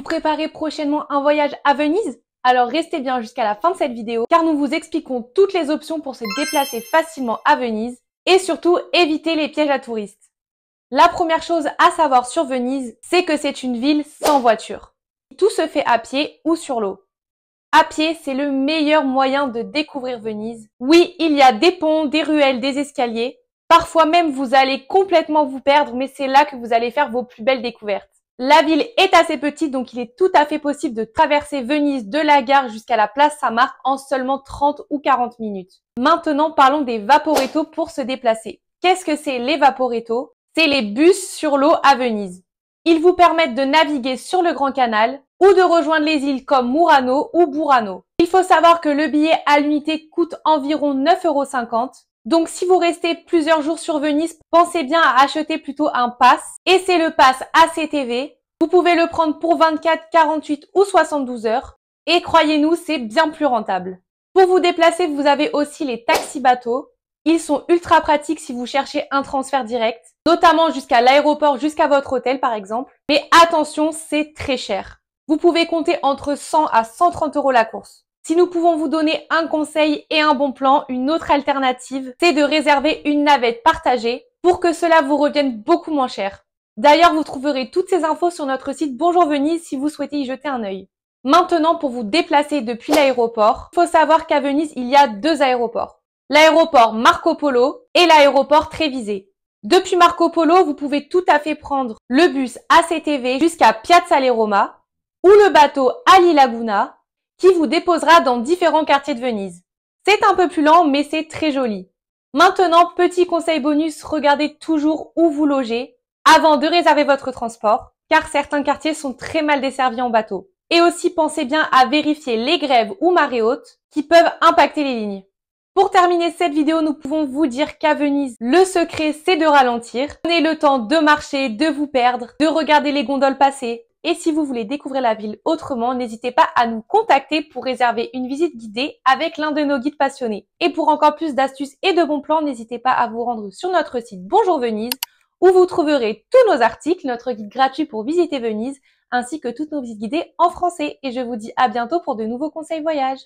préparez prochainement un voyage à Venise? Alors restez bien jusqu'à la fin de cette vidéo car nous vous expliquons toutes les options pour se déplacer facilement à Venise et surtout éviter les pièges à touristes. La première chose à savoir sur Venise, c'est que c'est une ville sans voiture. Tout se fait à pied ou sur l'eau. À pied, c'est le meilleur moyen de découvrir Venise. Oui, il y a des ponts, des ruelles, des escaliers. Parfois même, vous allez complètement vous perdre, mais c'est là que vous allez faire vos plus belles découvertes. La ville est assez petite, donc il est tout à fait possible de traverser Venise de la gare jusqu'à la place Saint-Marc en seulement 30 ou 40 minutes. Maintenant, parlons des Vaporetto pour se déplacer. Qu'est-ce que c'est les Vaporetto? C'est les bus sur l'eau à Venise. Ils vous permettent de naviguer sur le Grand Canal ou de rejoindre les îles comme Murano ou Burano. Il faut savoir que le billet à l'unité coûte environ 9,50 €. Donc si vous restez plusieurs jours sur Venise, pensez bien à acheter plutôt un pass. Et c'est le pass ACTV. Vous pouvez le prendre pour 24, 48 ou 72 heures. Et croyez-nous, c'est bien plus rentable. Pour vous déplacer, vous avez aussi les taxis-bateaux. Ils sont ultra pratiques si vous cherchez un transfert direct, notamment jusqu'à l'aéroport, jusqu'à votre hôtel par exemple. Mais attention, c'est très cher. Vous pouvez compter entre 100 à 130 € la course. Si nous pouvons vous donner un conseil et un bon plan, une autre alternative, c'est de réserver une navette partagée pour que cela vous revienne beaucoup moins cher. D'ailleurs, vous trouverez toutes ces infos sur notre site Bonjour Venise si vous souhaitez y jeter un œil. Maintenant, pour vous déplacer depuis l'aéroport, il faut savoir qu'à Venise, il y a deux aéroports. L'aéroport Marco Polo et l'aéroport Treviso. Depuis Marco Polo, vous pouvez tout à fait prendre le bus ACTV jusqu'à Piazza Le Roma ou le bateau Ali Laguna qui vous déposera dans différents quartiers de Venise. C'est un peu plus lent, mais c'est très joli. Maintenant, petit conseil bonus, regardez toujours où vous logez avant de réserver votre transport, car certains quartiers sont très mal desservis en bateau. Et aussi, pensez bien à vérifier les grèves ou marées hautes qui peuvent impacter les lignes. Pour terminer cette vidéo, nous pouvons vous dire qu'à Venise, le secret, c'est de ralentir. Prenez le temps de marcher, de vous perdre, de regarder les gondoles passer. Et si vous voulez découvrir la ville autrement, n'hésitez pas à nous contacter pour réserver une visite guidée avec l'un de nos guides passionnés. Et pour encore plus d'astuces et de bons plans, n'hésitez pas à vous rendre sur notre site Bonjour Venise, où vous trouverez tous nos articles, notre guide gratuit pour visiter Venise, ainsi que toutes nos visites guidées en français. Et je vous dis à bientôt pour de nouveaux conseils voyage.